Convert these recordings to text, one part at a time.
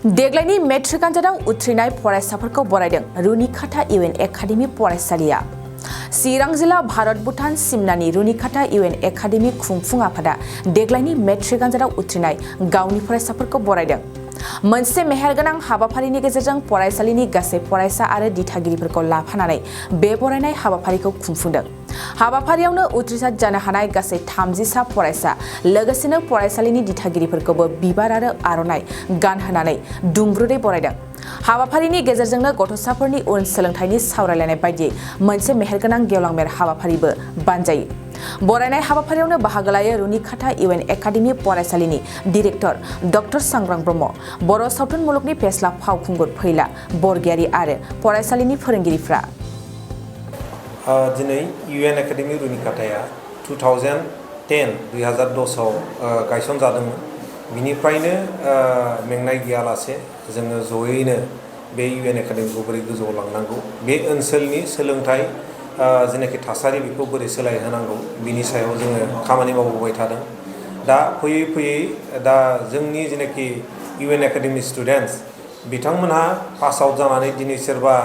देग्लायनि मेट्रिक आनजादाव उथ्रिनाय फरायसाफोरखौ बरायदों रुनिकाटा इउएन एकाडेमि फरायसालिया। चिरां जिल्ला भारत भुटान सिमनानि रुनिकाटा इउएन एकाडेमि खुंफुं आफादा देग्लायनि मेट्रिक आनजादाव उथ्रिनाय गावनि फरायसाफोरखौ बरायदों। मोनसे मेहेरगोनां हाबाफारिनि गेजेरजों फरायसालिनि गासै फरायसा आरो दिथागिरिफोरखौ लाफानानै बे बरायनाय हाबाफारिखौ खुंफुंदों। हाबाफारियावनो उथ्रिसार जानो हानाय गासै 30 फरायसा लोगोसेनो फरायसालिनि दिथागिरिफोरखौबो बिबार आरो आर'नाइ गानहोनानै दुंब्रुदै बरायदों। हाबाफारिनि गेजेरजोंनो गथ'साफोरनि उन सोलोंथाइनि सावरायलायनाय बायदियै मोनसे मेहेरगोनां गेवलां मेल हाबाफारिबो बानजायो। बरायनाय हाबाफारियावनो बाहागो लायो रुनिकाटा इउएन एकाडेमि फरायसालिनि डिरेक्टर डक्टर सांग्रां ब्रह्म, बर' सावथुन मुलुगनि फेस्ला फावखुंगुर फैला बरगयारी आरो फरायसालिनि फोरोंगिरिफ्रा। दिनै इउएन एकाडेमि रुनिकाटाया 2010 गायसनजादोंमोन। बिनिफ्रायनो मेंनाय गैयालासे जोङो जयैनो बे इउएन एकाडेमिखौ बोरै गोजौआव लांनांगौ, बे ओनसोलनि सोलोंथाइ जेनाखि थासारि बेखौ बोरै सोलायहोनांगौ बिनि सायाव जोङो खामानि मावबोबाय थादों। दा फैयै फैयै दा जोंनि जेनाखि इउएन एकाडेमि स्टुडेन्टस बिथांमोनहा पास आउट जानानै दिनै सोरबा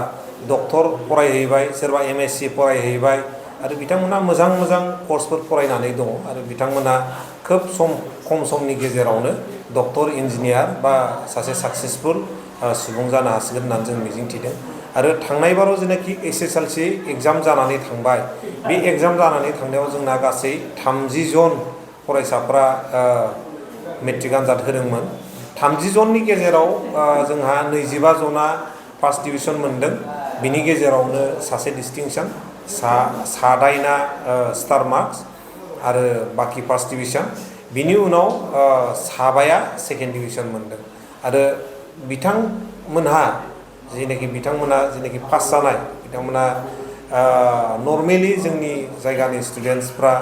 डक्टर फरायहैबाय, सोरबा एमएससी फरायहैबाय आरो बिथांमोनहा मोजां मोजां कर्सफोर फरायनानै दङ आरो बिथांमोनहा खोब खम समनि गेजेरावनो डक्टर, इन्जिनियार बा सासे साक्सेसफुल सुबुं जानो हासिगोन होननानै जों मिजिंथिदों। आरो थांनाय बाराव जेनाखि एसएसएलसी एग्जाम जानानै थांबाय, बे एग्जाम जानानै थांनायाव जोंना गासै 30 जन फरायसाफ्रा मेट्रिक आनजाद होदोंमोन। 30 जननि गेजेराव जोंहा 25 जना फार्स्ट डिभिजन मोनदों। बिनि गेजेरावनो सासे डिस्टिंक्सन, सादाइना स्टार मार्क्स आरो बाखि फार्स्ट डिभिजन। बिनि उनाव साबाया सेकेन्ड डिभिजन मोनदों। आरो बिथांमोनहा जेनाखि पास जानाय बिथांमोनहा नर्मेलि जोंनि जायगानि स्टुडेन्टसफ्रा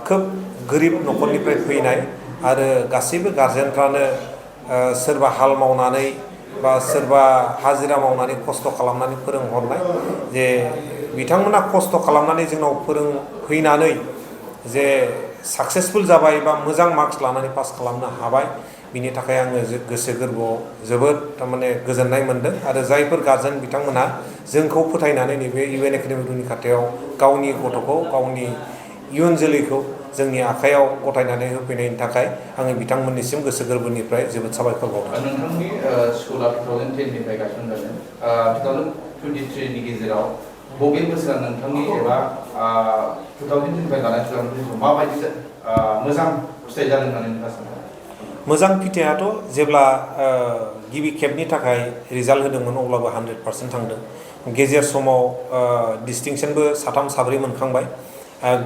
खोब गोरिब न'खरनिफ्राय फैनाय आरो गासैबो गार्जेनफ्रानो सोरबा हाल मावनानै बा सोरबा हाजिरा मावनानै खस्थ' खालामनानै फोरोंहरनाय, जे बिथांमोना खस्थ' खालामनानै जोंनाव फोरोंफैनानै जे साक्सेसफुल जाबाय बा मोजां मार्क्स लानानै पास खालामनो हाबाय। बिनि थाखाय आङो गोसो गोरबोआव जोबोद थारमाने गोजोननाय मोनदों। आरो जायफोर गार्जेन बिथांमोनहा जोंखौ फोथायनानै नैबे इउएन एकाडेमि रुनिकाटायाव गावनि गथ'खौ, गावनि इयुन जोलैखौ जोंनि आखायाव गथायनानै होफैनायनि थाखाय आङो बिथांमोननिसिम गोसो गोरबोनिफ्राय जोबोद साबायखर बावदों। नोंथांनि स्कुला 2010निफ्राय गायसनजादों। 2023नि गेजेराव बबे बोसोरा नोंथांनि एबा 2010निफ्राय लानाय 2020 माबायदि मोजां फिथाइ जादों होननानै नोंथाङा सानो? मोजां फिथाइयाथ' जेब्ला गिबि खेबनि थाखाय रिजाल्ट होदोंमोन अब्लाबो 100% थांदों। गेजेर समाव डिस्टिंक्सनबो 3 4 मोनखांबाय।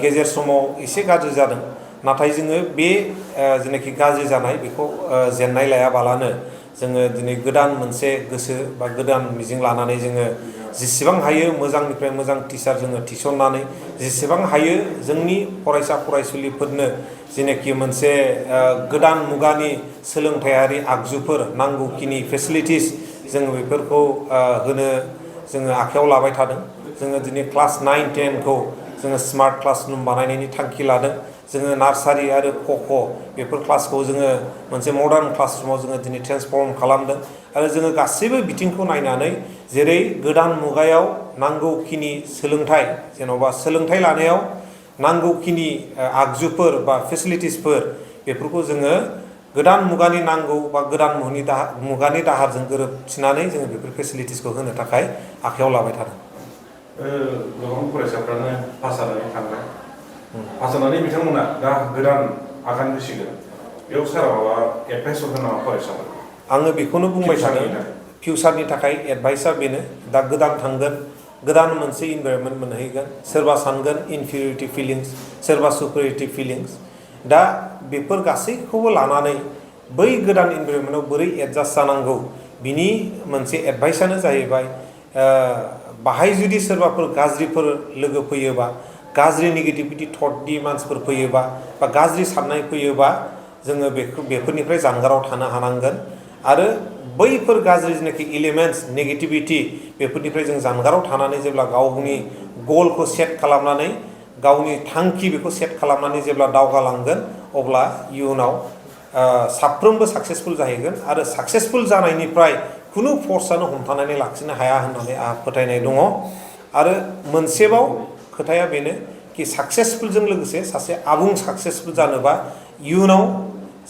गेजेर समाव एसे गाज्रि जादों, नाथाय जोङो बे जेनाखि गाज्रि जानाय बेखौ जेननाय लायाबालानो जोङो दिनै गोदान मोनसे गोसो बा गोदान मिजिं लानानै जोङो जेसेबां हायो मोजांनिफ्राय मोजां टिचार जोङो थिसननानै जेसेबां हायो जोंनि फरायसा फरायसुलिफोरनो जेनाखि मोनसे गोदान मुगानि सोलोंथायारि आगजुफोर नांगौखिनि फेसिलिटिस जोङो बेफोरखौ होनो जोङो आखायाव लाबाय थादों। जोङो दिनै क्लास 9, 10खौ जोङो स्मार्ट क्लासरुम बानायनायनि थांखि लादों। जोङो नार्सारि आरो क' बेफोर क्लासखौ जोङो मोनसे मडार्न क्लासरुमाव जोङो दिनै ट्रेन्सफर्म खालामदों। आरो जोङो गासैबो बिथिंखौ नायनानै जेरै गोदान मुगायाव नांगौखिनि सोलोंथाइ, जेन'बा सोलोंथाइ लानायाव नांगौखिनि आगजुफोर बा फेसिलिटिसफोर बेफोरखौ जोङो गोदान मुगानि नांगौ बा गोदान मुगानि दाहारजों गोरोबथिनानै जोङो बेफोर फेसिलिटिसखौ होनो थाखाय आखायाव लाबाय थादों। गोबां फरायसाफ्रानो पास जानानै थांबाय। पास जानानै बिथांमोना दा गोदान आगान होसिगोन। बेयाव सारा माबा एडभाइस होगोन नामा फरायसाफोरखौ? आङो बेखौनो बुंबाय सानो, फिउचारनि थाखाय एडभाइसआ बेनो, दा गोदान थांगोन, गोदान मोनसे इनभाइरनमेन्ट मोनहैगोन। सोरबा सानगोन इनफिरियरिटि फिलिंस, सोरबा सुपेरियरिटि फिलिंस। दा बेफोर गासैखौबो लानानै बै गोदान इनभाइरनमेन्टआव बोरै एडजास्ट जानांगौ बिनि मोनसे एडभाइसआनो जाहैबाय बाहाय जुदि सोरबाफोर गाज्रिफोर लोगो फैयोबा, गाज्रि नेगेटिभिटि थटनि मानसिफोर फैयोबा बा गाज्रि साननाय फैयोबा जोङो बेफोरनिफ्राय जानगाराव थानो हानांगोन। आरो बैफोर गाज्रि जेनाखि एलिमेन्ट्स नेगेटिभिटि बेफोरनिफ्राय जों जानगाराव थानानै जेब्ला गावनि गलखौ सेट खालामनानै गावनि थांखि बेखौ सेट खालामनानै जेब्ला दावगालांगोन अब्ला इयुनाव साफ्रोमबो साक्सेसफुल जाहैगोन आरो साक्सेसफुल जानायनिफ्राय खुनु फर्सआनो हमथानानै लाखिनो हाया होननानै आंहा फोथायनाय दङ आरो मोनसेबाव खोथाया बेनो कि साक्सेसफुलजों लोगोसे सासे आबुं साक्सेसफुल जानोबा इयुनाव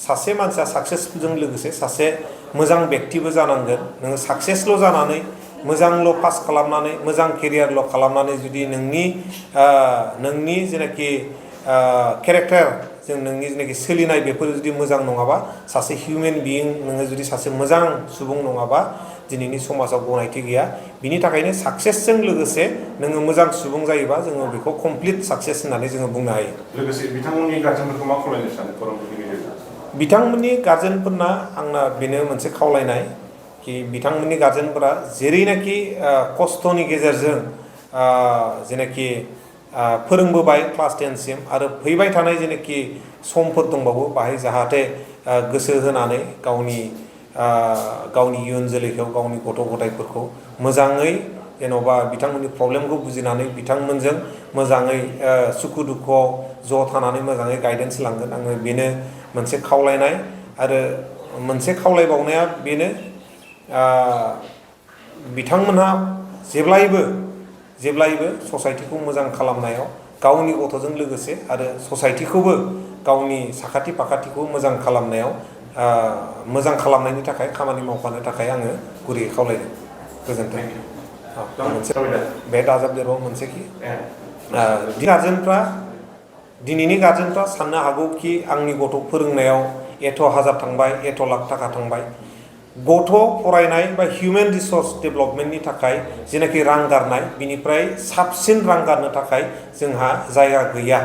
सासे मानसिया साक्सेसफुलजों लोगोसे सासे मोजां व्यक्तिबो जानांगोन नोङो साक्सेसल' जानानै मोजांल' पास खालामनानै मोजां केरियारल' खालामनानै जुदि नोंनि जेनाखि केरेक्टार जों नोंनि जेनाखि सोलिनाय बेफोर जुदि मोजां नङाबा सासे हिउमेन बिइं नोङो जुदि सासे मोजां सुबुं नङाबा दिनैनि समाजाव गनायथि गैया बिनि थाखायनो साक्सेसजों लोगोसे नोङो मोजां सुबुं जायोबा जोङो बेखौ कमप्लिट साक्सेस होननानै जोङो बुंनो हायो लोगोसे बिथांमोननि गार्जेनफोरखौ मा खावलायनो सानो खौरांफोरनि गेजेरजों बिथांमोननि गार्जेनफोरना आंना बेनो मोनसे खावलायनाय कि बिथांमोननि गार्जेनफोरा जेरैनाखि खस्थ'नि गेजेरजों जेनाखि फोरोंबोबाय क्लास 10 सिम आरो फैबाय थानाय जेनाखि समफोर दंबावो बाहाय जाहाथे गोसो होनानै गावनि इयुन जोलैखौ गावनि गथ' गथायफोरखौ मोजाङै जेन'बा बिथांमोननि प्रब्लेमखौ बुजिनानै बिथांमोनजों मोजाङै सुखु दुखुआव ज' थानानै मोजाङै गाइडेन्स लांगोन आङो बेनो मोनसे खावलायनाय आरो मोनसे खावलायबावनाया बेनो बिथांमोनहा जेब्लायबो ससाइटिखौ मोजां खालामनायाव गावनि गथ'जों लोगोसे आरो ससाइटिखौबो गावनि साखाथि फाखाथिखौ मोजां खालामनायाव मोजां खालामनायनि थाखाय खामानि मावफानो थाखाय आङो गुरैयै खावलायदों गोजोन्थों मोनसे बे दाजाबदेरबाव मोनसेखि दिनैनि गार्जेनफ्रा साननो हागौ कि आंनि गथ' फोरोंनायाव एथ' हाजार थांबाय एथ' लाख थाखा थांबाय गथ' फरायनाय बा हिउमेन रिसर्स डेभेलपमेन्टनि थाखाय जेनाखि रां गारनाय बिनिफ्राय साबसिन रां गारनो थाखाय जोंहा जायगा गैया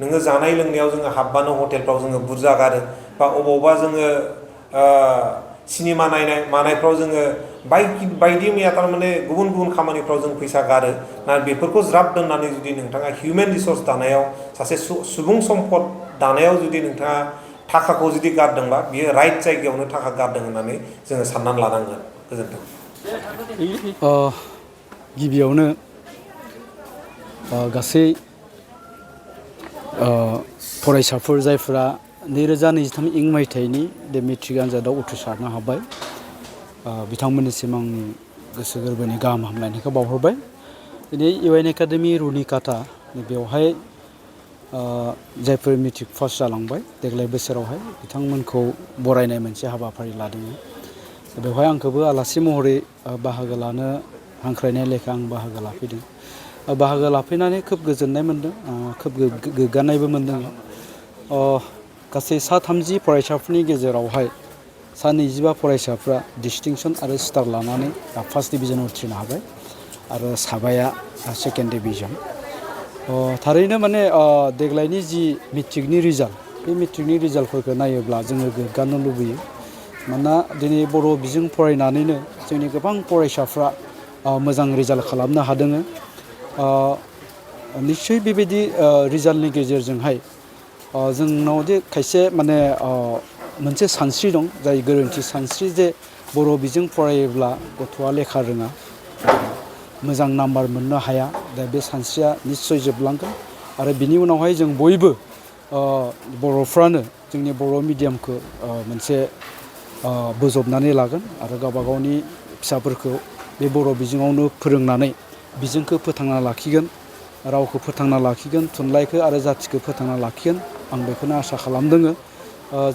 नोङो जानाय लोंनायाव जोङो हाबबानो हटेलफ्राव जोङो बुरजा गारो बा अबावबा जोङो सिनेमा नायनाय मानायफ्राव जोङो बायदि मैया थारमाने गुबुन खामानिफ्राव जों फैसा गारो ना बेफोरखौ ज्राब दोननानै जुदि नोंथाङा हिउमेन रिसर्स दानायाव सासे सुबुं सम्पद दानायाव जुदि नोंथाङा थाखाखौ जुदि गारदोंबा बियो राइट जायगायावनो थाखा गारदों होननानै जोङो साननानै लानांगोन गोजोन्थों गिबियावनो गासै फरायसाफोर जायफोरा 2023 इं मायथाइनि बे मेट्रिक आनजादाव उथ्रिसारनो हाबाय बिथांमोननिसिम आंनि गोसो गोरबोनि गाहाम हामलायनायखौ बावहरबाय दिनै इउएन एकाडेमि रुनिकाटा बेवहाय जायफोर मेट्रिक पास जालांबाय देग्लाय बोसोरावहाय बिथांमोनखौ बरायनाय मोनसे हाबाफारि लादोंमोन बेवहाय आंखौबो आलासि महरै बाहागो लानो हांख्रायनाय लेखा आं बाहागो लाफैदों बाहागो लाफैनानै खोब गोजोननाय मोनदों खोब गोग्गानायबो मोनदों गासै 30 फरायसाफोरनि गेजेरावहाय 25 फरायसाफ्रा डिस्टिंसन आरो स्टार लानानै फार्स्ट डिभिजन उथ्रिनो हाबाय आरो साबाया सेकेन्ड डिभिजन थारैनो माने देग्लायनि जि मेट्रिकनि रिजाल्ट बे मेट्रिकनि रिजाल्टफोरखौ नायोब्ला जोङो गोग्गानो लुबैयो मानोना दिनै बर' बिजों फरायनानैनो जोंनि गोबां फरायसाफ्रा मोजां रिजाल्ट खालामनो हादों निश्चय बेबायदि रिजाल्टनि गेजेरजोंहाय जोंनाव जे खायसे माने मोनसे सानस्रि दं जाय गोरोन्थि सानस्रि जे बर' बिजों फरायोब्ला गथ'आ लेखा रोङा मोजां नाम्बार मोननो हाया दा बे सानस्रिया निश्चय जोबलांगोन आरो बिनि उनावहाय जों बयबो बर'फ्रानो जोंनि बर' मिडियामखौ मोनसे बोजबनानै लागोन आरो गावबा गावनि फिसाफोरखौ बे बर' बिजोङावनो फोरोंनानै बिजोंखौ फोथांना लाखिगोन रावखौ फोथांना लाखिगोन थुनलाइखौ आरो जाथिखौ फोथांना लाखिगोन आं बेखौनो आसा खालामदों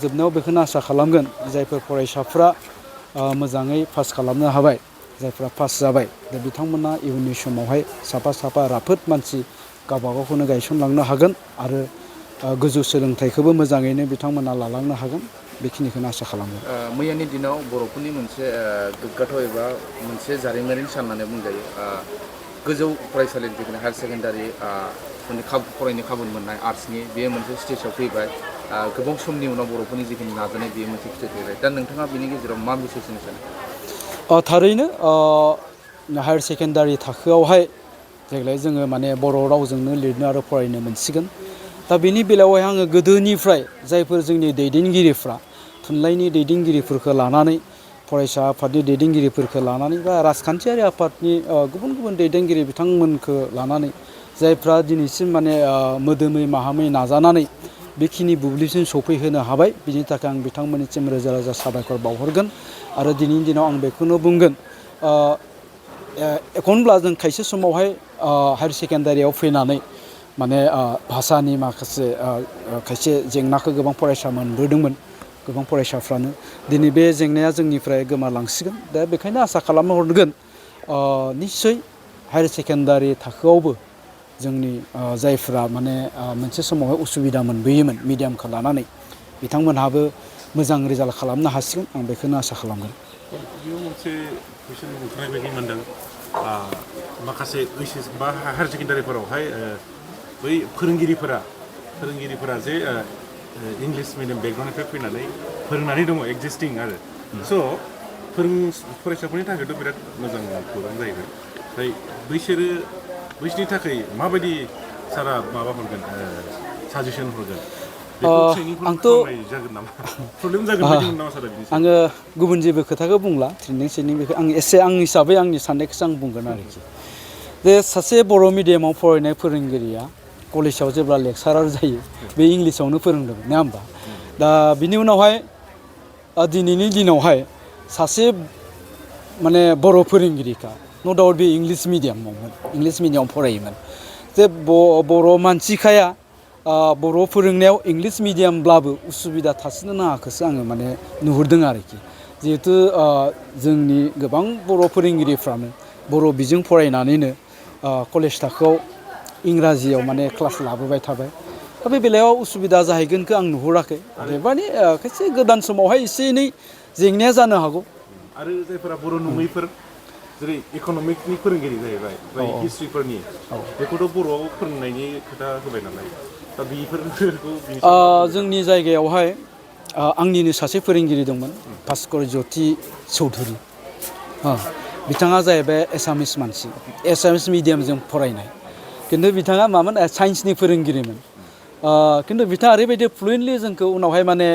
जोबनायाव बेखौनो आसा खालामगोन जायफोर फरायसाफ्रा मोजाङै पास खालामनो हाबाय जायफ्रा पास जाबाय दा बिथांमोना इयुननि समावहाय साफा राफोद मानसि गावबा गावखौनो गायसनलांनो हागोन आरो गोजौ सोलोंथाइखौबो मोजाङैनो बिथांमोना लालांनो हागोन बेखिनिखौनो आसा खालामो मैयानि दिनाव बर'फोरनि मोनसे गोग्गाथाव एबा मोनसे जारिमिनारि सान होननानै बुंजायो गोजौ फरायसालिनि जिखुनु हायार सेकेन्डारि फरायनो खाबु मोननाय आर्ट्सनि बेयो मोनसे स्टेजाव फैबाय गोबां समनि उनाव बर'फोरनि जिखिनि नाजानाय बेयो मोनसे फिथाइ थायबाय दा नोंथाङा बेनि गेजेराव मा मेसेज होनो सानो थारैनो हायार सेकेन्डारि थाखोआवहाय देग्लाय जोङो माने बर' रावजोंनो लिरनो आरो फरायनो मोनसिगोन दा बेनि बेलायावहाय आङो गोदोनिफ्राय जायफोर जोंनि दैदेनगिरिफ्रा थुनलाइनि दैदेनगिरिफोरखौ लानानै फरायसा आफादनि दैदेनगिरिफोरखौ लानानै बा राजखान्थियारि आफादनि गुबुन दैदेनगिरि बिथांमोनखौ लानानै जायफ्रा दिनैसिम माने मोदोमै माहामै नाजानानै बेखिनि बुब्लिसिम सफैहोनो हाबाय बिनि थाखाय आं बिथांमोननिसिम रोजा रोजा साबायखर बावहरगोन आरो दिनैनि दिनाव आं बेखौनो बुंगोन एखनब्ला जों खायसे समावहाय हायार सेकेन्डारियाव फैनानै माने भाषानि माखासे खायसे जेंनाखौ गोबां फरायसा मोनबोदोंमोन गोबां फरायसाफ्रानो दिनै बे जेंनाया जोंनिफ्राय गोमालांसिगोन दा बेखायनो आसा खालामहरगोन निस्सय हायार सेकेन्डारि थाखोआवबो जोंनि जायफ्रा माने मोनसे समावहाय उसुबिदा मोनबोयोमोन मिडियामखौ लानानै बिथांमोनहाबो मोजां रिजाल्ट खालामनो हासिगोन आं बेखौनो आसा खालामगोन। बेयाव मोनसे कुइसन ओंखारनाय बायदि मोनदों माखासे ओइचएस बा हायार सेकेन्डारिफोरावहाय बै फोरोंगिरिफोरा जे इंलिश मिडियाम बैकग्राउन्डनिफ्राय फैनानै फोरोंनानै दङ एक्जिस्टिं आरो स' फरायसाफोरनि थाखायथ' बिराद मोजां खौरां जाहैबाय ओमफ्राय बैसोरनि थाखाय माबायदि सारा माबा हरगोन साजेसन हरगोन आंथ' आङो गुबुन जेबो खोथाखौ बुंला ट्रेनिं सेनिं बेखौ आं एसे आं हिसाबै आंनि साननायखौसो आं बुंगोन आरोखि जे सासे बर' मिडियामाव फरायनाय फोरोंगिरिया कलेजाव जेब्ला लेक्सारार जायो बे इंलिसावनो फोरोंदों नङा होमबा दा बिनि उनावहाय दिनैनि दिनावहाय सासे माने बर' फोरोंगिरिखा न' डाउट बे इंलिस मिडियामाव फरायोमोन जे बर' मानसिखाया बर' फोरोंनायाव इंलिस मिडियामब्लाबो उसुबिदा थासिनो नाङाखौसो आङो माने नुहुरदों आरोखि जिहेथु जोंनि गोबां बर' फोरोंगिरिफ्रानो बर' बिजों फरायनानैनो कलेज थाखोआव इंराजियाव माने क्लास लाबोबाय थाबाय दा बे बेलायाव उसुबिदा जाहैगोनखौ आं नुहुराखै आरो माने खायसे गोदान समावहाय एसे एनै जेंनाया जानो हागौ आरो जायफोरा बर' नङैफोर जेरै इक'नमिक्सनि फोरोंगिरि जाहैबाय बा हिस्ट्रिफोरनि बेखौथ' बर'आव फोरोंनायनि खोथा होबाय नालाय दा बेफोरखौ जोंनि जायगायावहाय आंनिनो सासे फोरोंगिरि दंमोन भास्कर ज्योति चौधुरी बिथाङा जाहैबाय एसामिस मानसि एसामिस मिडियामजों फरायनाय खिन्थु बिथाङा मामोन साइन्सनि फोरोंगिरिमोन खिन्थु बिथाङा ओरैबायदि फ्लुयेन्टलि जोंखौ उनावहाय माने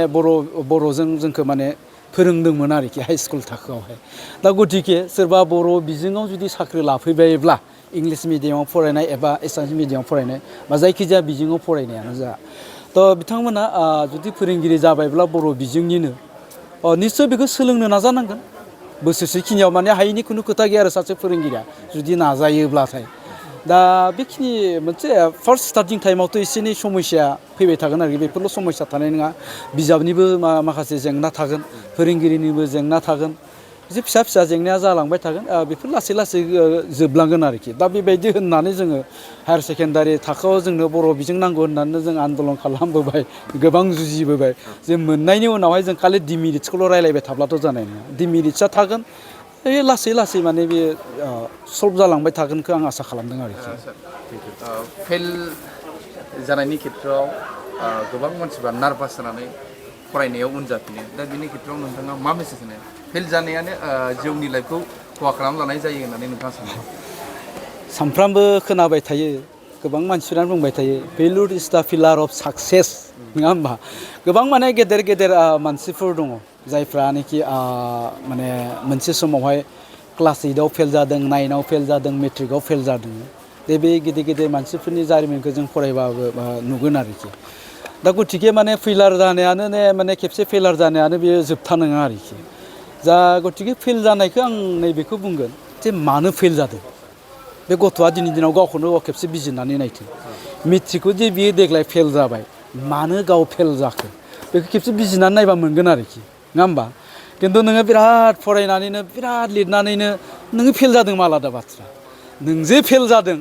बर'जों जोंखौ माने फोरोंदोंमोन आरोखि हाइ स्कुल थाखोआवहाय दा गतिके सोरबा बर' बिजोङाव जुदि साख्रि लाफैबायोब्ला इंलिस मिडियामाव फरायनाय एबा एसामिस मिडियामाव फरायनाय बा जायखिजाया बिजोङाव फरायनायानो जा थ' बिथांमोना जुदि फोरोंगिरि जाबायब्ला बर' बिजोंनिनो निस्सय बेखौ सोलोंनो नाजानांगोन बोसोरसेखिनियाव माने हायिनि खुनु खोथा गैया आरो सासे फोरोंगिरिया जुदि नाजायोब्लाथाय दा बेखिनि मोनसे फार्स्ट स्टार्टिं टाइमावथ' एसे एनै समस्या फैबाय थागोन आरोखि बेफोरल' समस्या थानाय नङा बिजाबनिबो माखासे जेंना थागोन फोरोंगिरिनिबो जेंना थागोन एसे फिसा फिसा जेंनाया जालांबाय थागोन बेफोर लासै लासै जोबलांगोन आरोखि दा बेबायदि होननानै जोङो हायार सेकेन्डारि थाखोआव जोंनो बर' बिजों नांगौ होननानै जों आन्दलन खालामबोबाय गोबां जुजिबोबाय जों मोननायनि उनावहाय जों खालि डिमेरिट्सखौल' रायलायबाय थाब्लाथ' जानाय नङा डिमेरिट्सआ थागोन लासै लासै माने बे सल्भ जालांबाय थागोनखौ आं आसा खालामदों आरोखि फेल जानायनि खेथ्रआव गोबां मानसिफ्रा नार्भास जानानै फरायनायाव उन जाफिनो दा बिनि खेथ्रआव नोंथाङा मा मेसेज होनो फेल जानायानो जिउनि लाइफखौ खहा खालामना लानाय जायो होननानै नोंथाङा सानो सानफ्रामबो खोनाबाय थायो गोबां मानसिफ्रानो बुंबाय थायो failure is the pillar of success नङा होमबा गोबां माने गेदेर गेदेर मानसिफोर दङ जायफ्रानोखि माने मोनसे समावहाय क्लास 8आव फेल जादों 9आव फेल जादों मेट्रिकआव फेल जादों बे गिदिर गिदिर मानसिफोरनि जारिमिनखौ जों फरायबाबो नुगोन आरोखि दा गतिके माने फेलार जानायानो माने खेबसे फेलार जानायानो बेयो जोबथा नङा आरोखि जा गतिके फेल जानायखौ आं नैबेखौ बुंगोन जे मानो फेल जादों बे गथ'आ दिनै दिनाव गावखौनो गाव खेबसे बिजिरनानै नायथों मेट्रिकखौ जे बियो देग्लाय फेल जाबाय मानो गाव फेल जाखो बेखौ खेबसे बिजिरनानै नायबा मोनगोन आरोखि नङा होमबा खिन्थु नोङो बिराद फरायनानैनो बिराद लिरनानैनो नोङो फेल जादों आलादा बाथ्रा नों जे फेल जादों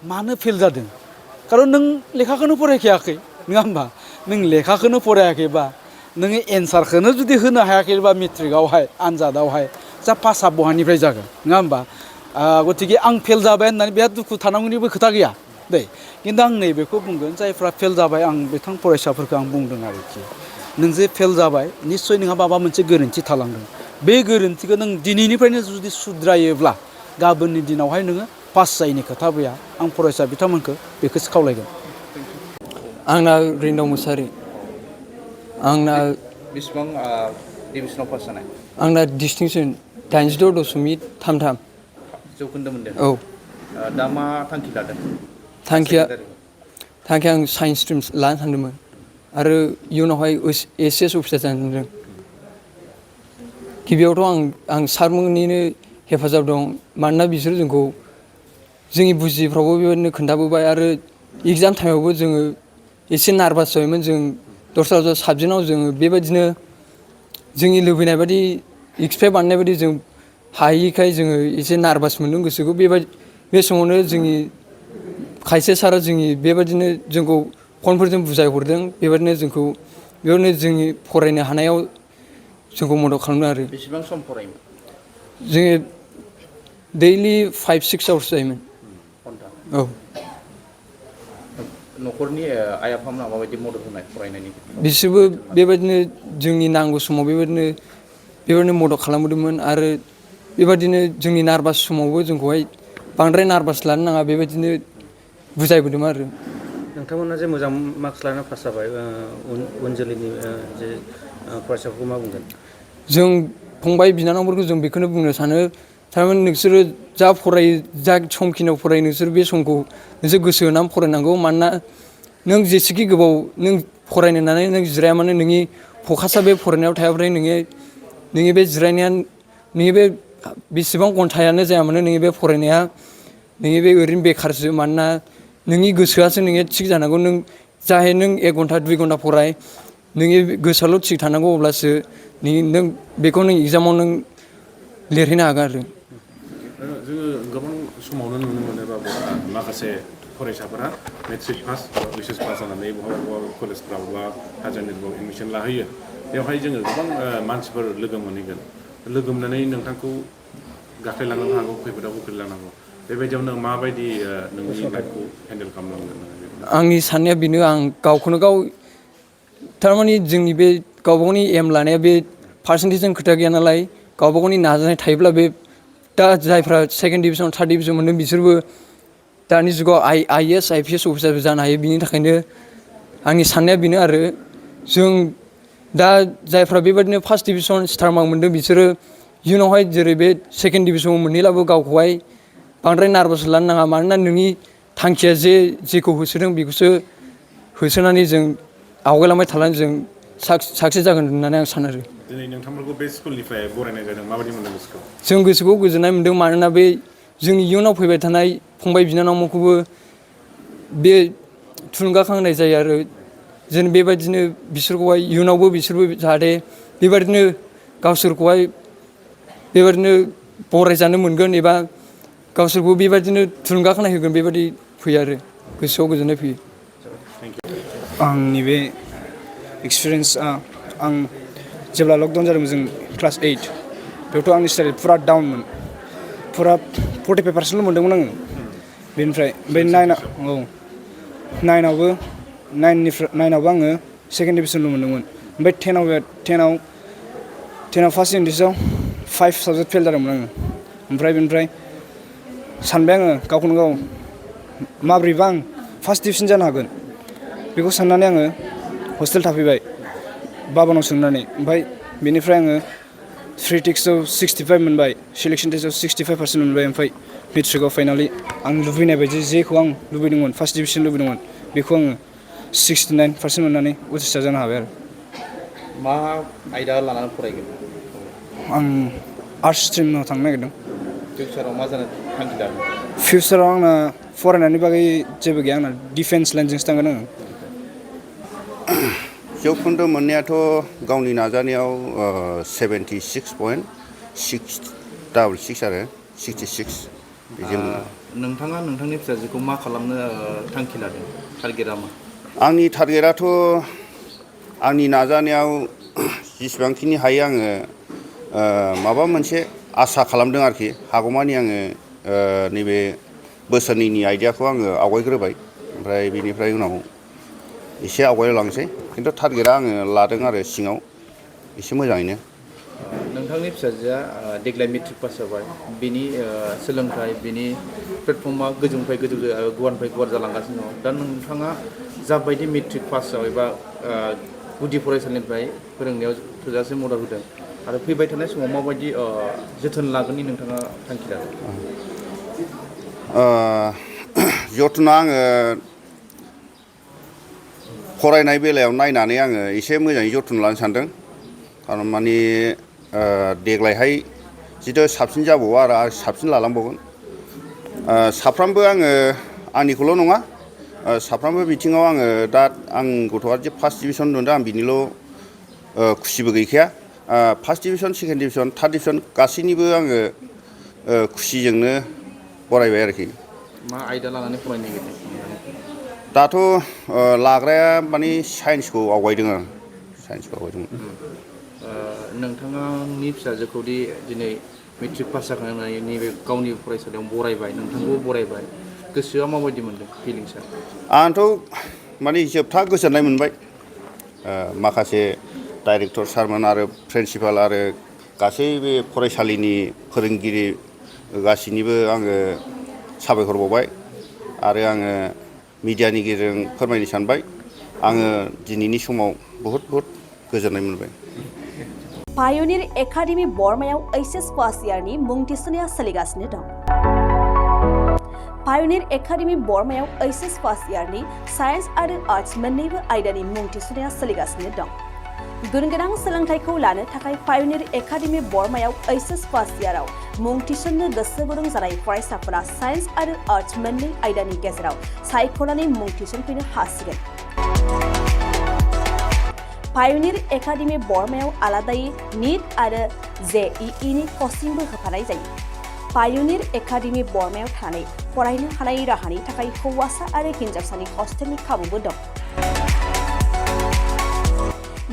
मानो फेल जादों खारन नों लेखाखौनो फरायखायाखै नङा होमबा नों लेखाखौनो फरायाखैबा नोङो एन्सारखौनो जुदि होनो हायाखैबा मेट्रिकआवहाय आनजादावहाय जा पासआ बहानिफ्राय जागोन नङा होमबा गतिके आं फेल जाबाय होननानै बिराद दुखु थानांगौनिबो खोथा गैया दे खिन्थु आं नैबेखौ बुंगोन जायफ्रा फेल जाबाय आं बिथां फरायसाफोरखौ आं बुंदों आरोखि नों जे फेल जाबाय निस्सय नोंहा माबा मोनसे गोरोन्थि थालांदों बे गोरोन्थिखौ नों दिनैनिफ्रायनो जुदि सुद्रायोब्ला गाबोननि दिनावहाय नोङो पास जायैनि खोथा गैया आं फरायसा बिथांमोनखौ बेखौसो खावलायगोन आंना रिन्दाव मुसाहारि आंना बेसेबां डिभिजनाव पास जानाय आंना डिस्टिंसन 86.33 जौखोन्दो मोनदों औ दा मा थांखि लादों थांखिया आं साइन्स स्ट्रिम लानो सानदोंमोन आरो इयुनावहाय एसिएस अफिसार जानो सानदों। गिबियावथ' आं सारमोननिनो हेफाजाब दं, मानोना बिसोर जोंखौ जोंनि बुजियैफ्रावबो बेबायदिनो खोन्थाबोबाय आरो एगजाम टाइमावबो जोङो एसे नार्भास जायोमोन। जों दस्रा साबजेक्टआव जोङो बेबायदिनो जोंनि लुबैनाय बायदि एक्सपेक्ट बानायनाय बायदि जों हायिखाय जोङो एसे नार्भास मोनदों गोसोखौ। बे समावनो जोंनि खायसे सारा जोंनि बेबायदिनो जोंखौ फनफोरजों बुजायहरदों, बेबायदिनो जोंखौ बेयावनो जोंनि फरायनो हानायाव जोंखौ मदद खालामदों आरो। बेसेबां सम फरायोमोन? जोङो दैलि 5-6 आवार्स जायोमोन। औ। न'खरनि आइ आफामोना माबायदि मदद होनाय फरायनायनि? बिसोरबो बेबायदिनो जोंनि नांगौ समाव बेबायदिनो मदद खालामबोदोंमोन आरो बेबायदिनो जोंनि नार्भास समावबो जोंखौहाय बांद्राय नार्भास लानो नाङा बेबायदिनो बुजायबोदोंमोन आरो। नोंथांमोना जे मोजां मार्कस लानानै पास जाबाय, उन जोलैनि जे फरायसाफोरखौ मा बुंगोन? जों फंबाय बिनानावफोरखौ जों बेखौनो बुंनो सानो, थारमाने नोंसोरो जा फरायो, जा समखिनियाव फरायो, नोंसोर बे समखौ नोंसोर गोसो होनानै फरायनांगौ। मानोना नों जेसेखि गोबाव नों फरायनो होननानै नों जिराया मानो, नोंनि फकासआ बे फरायनायाव थायाब्लाथाय नोंनि बे जिरायनाया, नोंनि बे बेसेबां घन्टायानो जाया मानो, नोंनि बे फरायनाया नोंनि बे ओरैनो बेखारसो। मानोना नोंनि गोसोआसो नोंनिया थिग जानांगौ। नों 1 घन्टा 2 घन्टा फराय, नोंनि गोसोआल' थिग थानांगौ, अब्लासो नों बेखौ नों एगजामाव नों लिरहैनो हागोन आरो। जोङो गोबां समावनो नुनो मोनोबाबो माखासे फरायसाफोरा मेट्रिक पास बा ओइस एस पास जानानै बहाबा कलेजफ्राव बा हायार सेकेन्डारिफ्राव एडमिसन लाहैयो। बेवहाय जोङो गोबां मानसिफोर लोगो मोनहैगोन। लोगो मोननानै नोंथांखौ गाख्लायलांनो हागौ, खैफोदाव गोग्लैलांनांगौ। बेबायदियाव नों माबायदि नोंनि लाइफखौ हेन्डेल खालामनांगोन? आंनि साननाया बेनो, आं गावखौनो गाव थारमाने जोंनि बे गावबा गावनि एम लानाया बे पार्सेन्टेजजों खोथा गैया नालाय, गावबा गावनि नाजानाय थायोब्ला बे दा जायफ्रा 2nd डिभिजन 3rd डिभिजन मोनदों बिसोरबो दानि जुगाव IAS IPS अफिसारबो जानो हायो। बिनि थाखायनो आंनि साननाया बेनो आरो जों दा जायफ्रा बेबायदिनो 1st डिभिजन स्टार मार्क मोनदों बिसोरो इयुनावहाय जेरै बे 2nd डिभिजन मोनहैलाबो गावखौहाय बांद्राय नार्भास लानो नाङा। मानोना नोंनि थांखिया जेखौ होसोदों बेखौसो होसोनानै जों आवगायलांबाय थानानै जों साक्सेस जागोन होननानै आं सानो आरो। दिनै नोंथांमोनखौ बे स्कुलनिफ्राय बरायनाय जादों, माबायदि मोनदों गोसोखौ? जों गोसोखौ गोजोननाय मोनदों। मानोना बे जोंनि इयुनाव फैबाय थानाय फंबाय बिनानावमोनखौबो बे थुलुंगाखां होनाय जायो आरो जेन बेबायदिनो बिसोरखौहाय इयुनावबो बिसोरबो जाहाथे बेबायदिनो गावसोरखौहाय बेबायदिनो बरायजानो मोनगोन एबा गावसोरखौ बेबायदिनो थुलुंगाखांनाय होगोन, बेबायदि फैयो आरो गोसोआव गोजोननाय फैयो। आंनि बे एक्सपिरियेन्सआ, आं जेब्ला लकडाउन जादोंमोन जों क्लास 8, बेयावथ' आंनि स्टाडि फुरा डाउनमोन। फुरा 45% मोनदोंमोन आङो। बेनिफ्राय बे 9आवबो आङो 2nd डिभिजनल' मोनदोंमोन। ओमफ्राय 10आव फार्स्ट इंलिसाव 5 साबजेक्ट फेल जादोंमोन आङो। ओमफ्राय बेनिफ्राय सानबाय आङो गावखौनो गाव माब्रैबा आं फार्स्ट डिभिजन जानो हागोन, बेखौ साननानै आङो हस्टेल थाफैबाय बाबानाव सोंनानै। ओमफ्राय बेनिफ्राय आङो फ्रि टेक्स्टआव 65 मोनबाय, सिलेक्सन टेस्टआव 65% मोनबाय। ओमफ्राय मेट्रिकआव फाइनालि आं लुबैनाय बायदि जेखौ आं लुबैदोंमोन, फार्स्ट डिभिजन लुबैदोंमोन, बेखौ आङो 69% मोननानै उथ्रिसार जानो हाबाय आरो। मा आयदा लानानै फरायगोन? आं आर्ट्स स्ट्रिमाव थांनो नागिरदों। फिउचाराव मा जानो थांखि लादों? फिउचाराव आंना फरायनायनि बागै जेबो गैया, आंना डिफेन्स लाइनजोंसो थांगोन आङो। जौखोन्दो मोननायाथ' गावनि नाजानायाव 76.666 आरो 66 बिजों। नोंथाङा नोंथांनि फिसाजोखौ मा खालामनो थांखि लादों? टारगेटआ मा? आंनि टारगेटआथ' आंनि नाजानायाव जेसेबांखिनि हायो आङो माबा मोनसे आसा खालामदों आरोखि। हागौमानि आङो नैबे बोसोरनैनि आइडियाखौ आङो आवगायग्रोबाय, ओमफ्राय बेनिफ्राय उनाव एसे आवगायलांसै। खिन्थु टारगेटआ आङो लादों आरो सिङाव एसे मोजाङैनो। नोंथांनि फिसाजोआ देग्लाय मेट्रिक पास जाबाय। बिनि सोलोंथाइ, बिनि प्लेटफर्मा गोजौनिफ्राय गोजौ, गुवारनिफ्राय गुवार जालांगासिनो दङ। दा नोंथाङा जाबायदि मेट्रिक पासआव एबा गुदि फरायसालिनिफ्राय फोरोंनायाव थोजासे मदद होदों आरो फैबाय थानाय समाव माबायदि जोथोन लागोननि नोंथाङा थांखि लादों? जथ्न'आ आङो फरायनाय बेलायाव नायनानै आङो एसे मोजाङै जोथोन लानो सानदों थारमानि देग्लायहाय जितु साबसिन जाबावो आरो साबसिन लालांबावगोन साफ्रामबो आङो आंनिखौल' नङा साफ्रामबो बिथिङाव आङो दा आं गथ'आ जे फार्स्ट डिभिजन मोनदों आं बिनिल' खुसिबो गैखाया first division second division third division गासैनिबो आङो खुसिजोंनो बरायबाय आरोखि मा आयदा लानानै फरायनो नागिरदों दाथ' लाग्राया माने साइन्सखौ आवगायदों आं साइन्सखौ आवगायदों नोंथांनि फिसाजोखौ दि दिनै मेट्रिक पास जाखांनानै नैबे गावनि फरायसालियाव बरायबाय नोंथांखौ बरायबाय गोसोआ माबायदि मोनदों फिलिंसा आंथ' माने जोबथा गोजोननाय मोनबाय माखासे डाइरेक्टर सारमोन आरो प्रिन्सिपाल आरो गासै बे फरायसालिनि फोरोंगिरि गासैनिबो आङो साबायखर बावबाय आरो आङो मिडियानि गेजेरजों फोरमायनो सानबाय आङो दिनैनि समाव बहुद गोजोननाय मोनबाय पायनिर एकाडेमि बर्मायाव एचएस फार्स्ट इयारनि मुं थिसननाया सोलिगासिनो दं पायनिर एकाडेमि बर्मायाव एचएस फार्स्ट इयारनि साइन्स आरो आर्ट्स मोन्नैबो आयदानि मुं थिसननाया सोलिगासिनो दं गुन गोनां सोलोंथाइखौ लानो थाखाय पायनिर एकाडेमि बर्मायाव एचएस फार्स्ट इयाराव मुं थिसननो गोसो गुदुं जानाय फरायसाफोरा साइन्स आरो आर्ट्स मोन्नै आयदानि गेजेराव सायख'नानै मुं थिसनफैनो हासिगोन पायनिर एकाडेमि बर्मायाव आलादायै नीट आरो JEE नि कचिंबो होफानाय जायो पायनिर एकाडेमि बर्मायाव थानानै फरायनो हानाय राहानि थाखाय हौवासा आरो हिन्जावसानि हस्टेलनि खाबुबो दं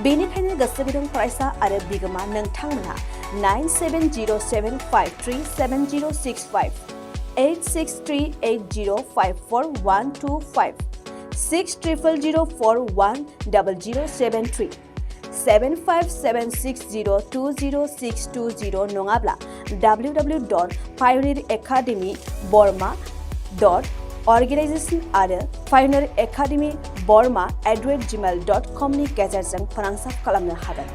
बेनिखायनो गोसो गुदुं फरायसा आरो बिगोमा नोंथांमोनहा 9707537065 8638054125 6000410073 7576020620 नङाब्ला www.pioneeracademyborma.organization आरो pioneeracademyborma@gmail.com नि गेजेरजों फोनांजाब खालामनो हागोन